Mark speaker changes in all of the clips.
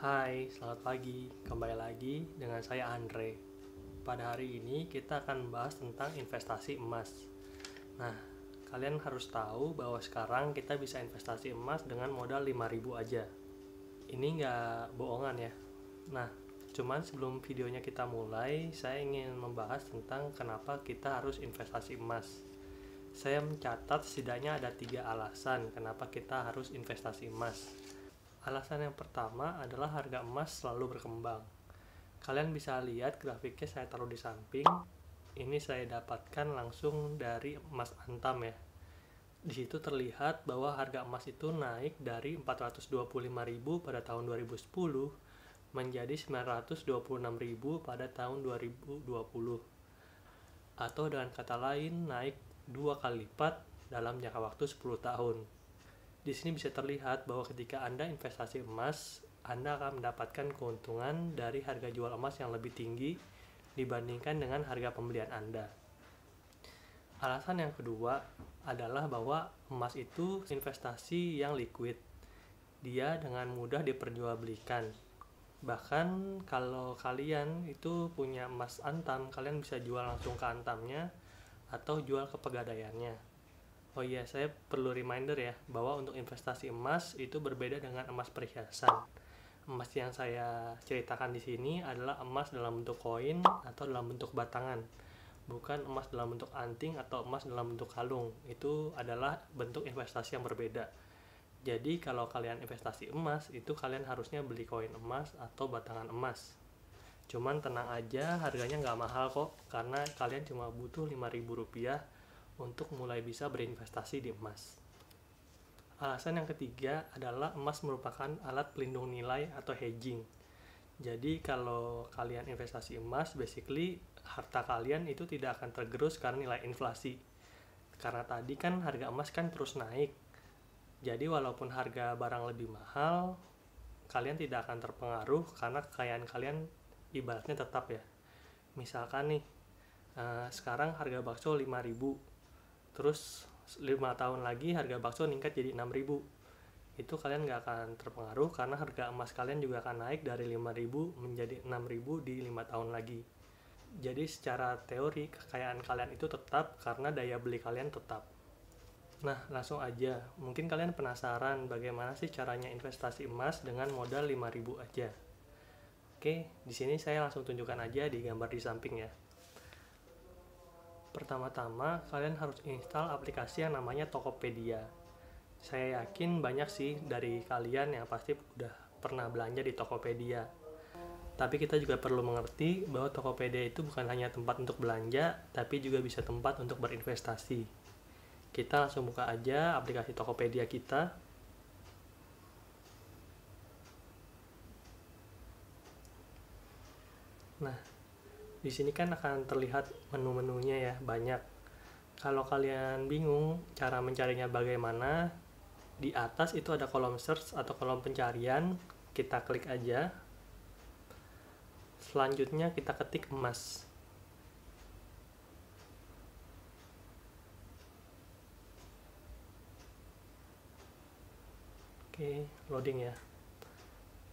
Speaker 1: Hai, selamat pagi. Kembali lagi dengan saya Andre. Pada hari ini kita akan membahas tentang investasi emas. Nah, kalian harus tahu bahwa sekarang kita bisa investasi emas dengan modal 5.000 aja. Ini nggak bohongan ya. Nah, cuman sebelum videonya kita mulai, saya ingin membahas tentang kenapa kita harus investasi emas. Saya mencatat setidaknya ada 3 alasan kenapa kita harus investasi emas. Alasan yang pertama adalah harga emas selalu berkembang. Kalian bisa lihat grafiknya saya taruh di samping. Ini saya dapatkan langsung dari Emas Antam ya. Di situ terlihat bahwa harga emas itu naik dari 425.000 pada tahun 2010 menjadi 926.000 pada tahun 2020. Atau dengan kata lain naik 2 kali lipat dalam jangka waktu 10 tahun. Di sini bisa terlihat bahwa ketika Anda investasi emas, Anda akan mendapatkan keuntungan dari harga jual emas yang lebih tinggi dibandingkan dengan harga pembelian Anda. Alasan yang kedua adalah bahwa emas itu investasi yang liquid. Dia dengan mudah diperjualbelikan. Bahkan kalau kalian itu punya emas Antam, kalian bisa jual langsung ke Antamnya atau jual ke pegadaiannya. Oh iya, saya perlu reminder ya, bahwa untuk investasi emas itu berbeda dengan emas perhiasan. Emas yang saya ceritakan di sini adalah emas dalam bentuk koin atau dalam bentuk batangan. Bukan emas dalam bentuk anting atau emas dalam bentuk kalung. Itu adalah bentuk investasi yang berbeda. Jadi kalau kalian investasi emas, itu kalian harusnya beli koin emas atau batangan emas. Cuman tenang aja, harganya nggak mahal kok, karena kalian cuma butuh Rp5.000 untuk mulai bisa berinvestasi di emas. Alasan yang ketiga adalah emas merupakan alat pelindung nilai atau hedging. Jadi kalau kalian investasi emas, basically harta kalian itu tidak akan tergerus karena nilai inflasi. Karena tadi kan harga emas kan terus naik. Jadi walaupun harga barang lebih mahal, kalian tidak akan terpengaruh karena kekayaan kalian ibaratnya tetap ya. Misalkan nih, sekarang harga bakso 5.000. Terus 5 tahun lagi harga bakso meningkat jadi 6.000. Itu kalian nggak akan terpengaruh karena harga emas kalian juga akan naik dari 5.000 menjadi 6.000 di 5 tahun lagi. Jadi secara teori kekayaan kalian itu tetap karena daya beli kalian tetap. Nah, langsung aja. Mungkin kalian penasaran bagaimana sih caranya investasi emas dengan modal 5.000 aja. Oke, di sini saya langsung tunjukkan aja di gambar di samping ya. Pertama-tama, kalian harus install aplikasi yang namanya Tokopedia. Saya yakin banyak sih dari kalian yang pasti udah pernah belanja di Tokopedia. Tapi kita juga perlu mengerti bahwa Tokopedia itu bukan hanya tempat untuk belanja, tapi juga bisa tempat untuk berinvestasi. Kita langsung buka aja aplikasi Tokopedia kita. Nah, di sini kan akan terlihat menu-menunya ya, banyak. Kalau kalian bingung cara mencarinya bagaimana, di atas itu ada kolom search atau kolom pencarian, kita klik aja. Selanjutnya kita ketik emas. Oke, loading ya.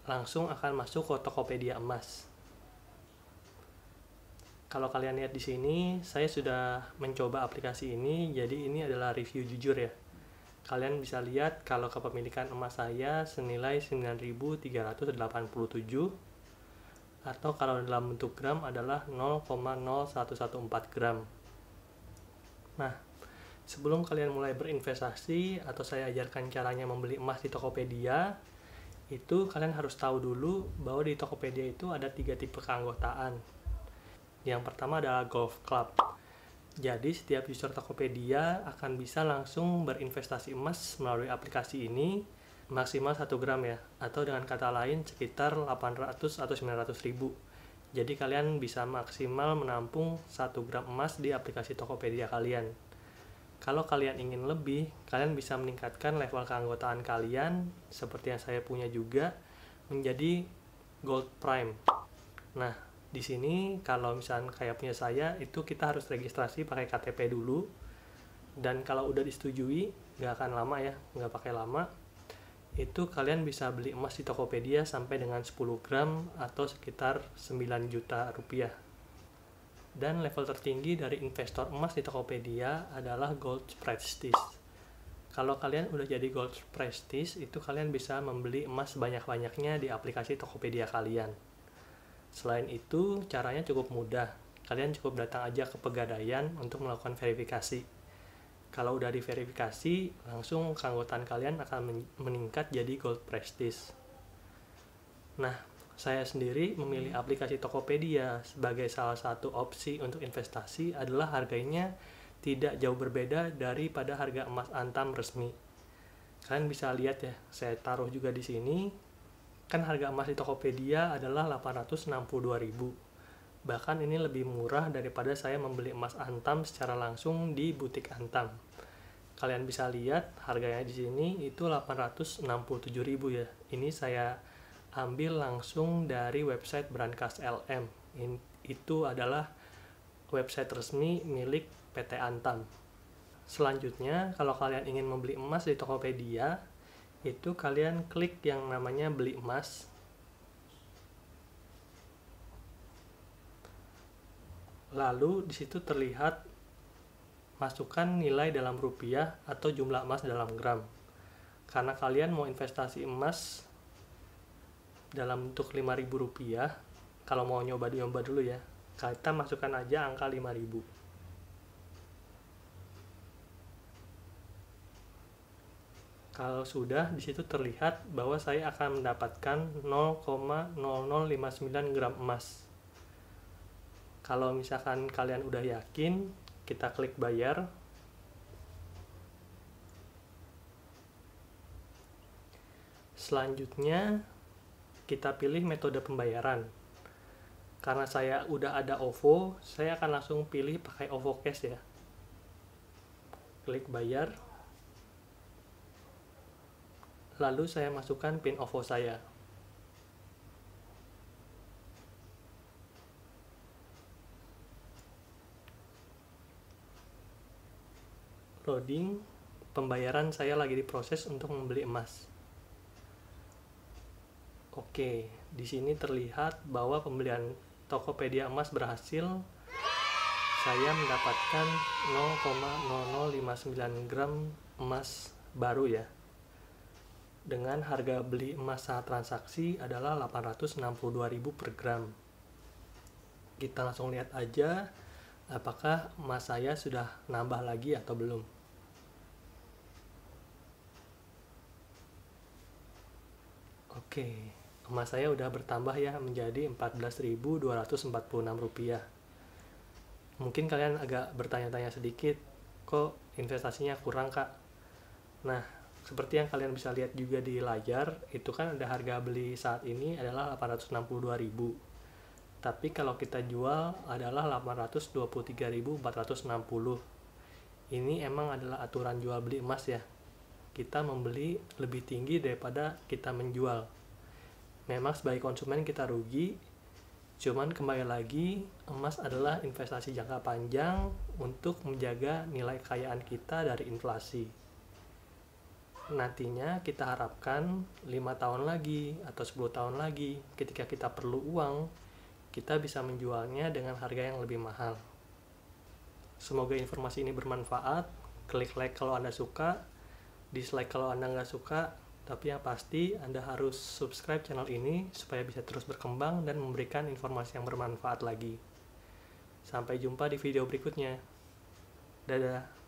Speaker 1: Langsung akan masuk ke Tokopedia emas. Kalau kalian lihat di sini, saya sudah mencoba aplikasi ini, jadi ini adalah review jujur ya. Kalian bisa lihat kalau kepemilikan emas saya senilai 9.387, atau kalau dalam bentuk gram adalah 0,0114 gram. Nah, sebelum kalian mulai berinvestasi atau saya ajarkan caranya membeli emas di Tokopedia, itu kalian harus tahu dulu bahwa di Tokopedia itu ada 3 tipe keanggotaan. Yang pertama adalah Golf Club. Jadi setiap user Tokopedia akan bisa langsung berinvestasi emas melalui aplikasi ini maksimal 1 gram ya, atau dengan kata lain sekitar 800 atau 900 ribu. Jadi kalian bisa maksimal menampung 1 gram emas di aplikasi Tokopedia kalian. Kalau kalian ingin lebih, kalian bisa meningkatkan level keanggotaan kalian seperti yang saya punya juga menjadi Gold Prime. Nah, di sini kalau misalnya kayak punya saya, itu kita harus registrasi pakai KTP dulu. Dan kalau udah disetujui, nggak akan lama ya, nggak pakai lama. itu kalian bisa beli emas di Tokopedia sampai dengan 10 gram atau sekitar 9 juta rupiah. Dan level tertinggi dari investor emas di Tokopedia adalah Gold Prestige. Kalau kalian udah jadi Gold Prestige, itu kalian bisa membeli emas sebanyak-banyaknya di aplikasi Tokopedia kalian. Selain itu, caranya cukup mudah. Kalian cukup datang aja ke Pegadaian untuk melakukan verifikasi. Kalau udah diverifikasi, langsung keanggotaan kalian akan meningkat jadi Gold Prestige. Nah, saya sendiri memilih aplikasi Tokopedia sebagai salah satu opsi untuk investasi adalah harganya tidak jauh berbeda daripada harga emas Antam resmi. Kalian bisa lihat ya, saya taruh juga di sini. Kan harga emas di Tokopedia adalah 862.000. Bahkan ini lebih murah daripada saya membeli emas Antam secara langsung di butik Antam. Kalian bisa lihat harganya di sini itu 867.000 ya. Ini saya ambil langsung dari website Brankas LM. Itu adalah website resmi milik PT Antam. Selanjutnya, kalau kalian ingin membeli emas di Tokopedia, itu kalian klik yang namanya beli emas. Lalu di situ terlihat masukkan nilai dalam rupiah atau jumlah emas dalam gram. Karena kalian mau investasi emas dalam bentuk 5.000 rupiah, kalau mau nyoba dulu ya, kita masukkan aja angka 5.000. Kalau sudah, di situ terlihat bahwa saya akan mendapatkan 0,0059 gram emas. Kalau misalkan kalian udah yakin, kita klik bayar. Selanjutnya, kita pilih metode pembayaran. Karena saya udah ada OVO, saya akan langsung pilih pakai OVO Cash ya. Klik bayar. Lalu saya masukkan PIN OVO saya. Loading, pembayaran saya lagi diproses untuk membeli emas. Oke, di sini terlihat bahwa pembelian Tokopedia emas berhasil. Saya mendapatkan 0,0059 gram emas baru ya. Dengan harga beli emas saat transaksi adalah 862.000 per gram. Kita langsung lihat aja apakah emas saya sudah nambah lagi atau belum. Oke, emas saya udah bertambah ya menjadi 14.246 rupiah. Mungkin kalian agak bertanya-tanya sedikit, kok investasinya kurang kak? Nah, seperti yang kalian bisa lihat juga di layar, itu kan ada harga beli saat ini adalah 862.000. Tapi kalau kita jual adalah 823.460. Ini emang adalah aturan jual beli emas ya. Kita membeli lebih tinggi daripada kita menjual. Memang sebagai konsumen kita rugi, cuman kembali lagi, emas adalah investasi jangka panjang untuk menjaga nilai kekayaan kita dari inflasi. Nantinya kita harapkan 5 tahun lagi atau 10 tahun lagi ketika kita perlu uang, kita bisa menjualnya dengan harga yang lebih mahal. Semoga informasi ini bermanfaat. Klik like kalau Anda suka, dislike kalau Anda nggak suka, tapi yang pasti Anda harus subscribe channel ini supaya bisa terus berkembang dan memberikan informasi yang bermanfaat lagi. Sampai jumpa di video berikutnya. Dadah.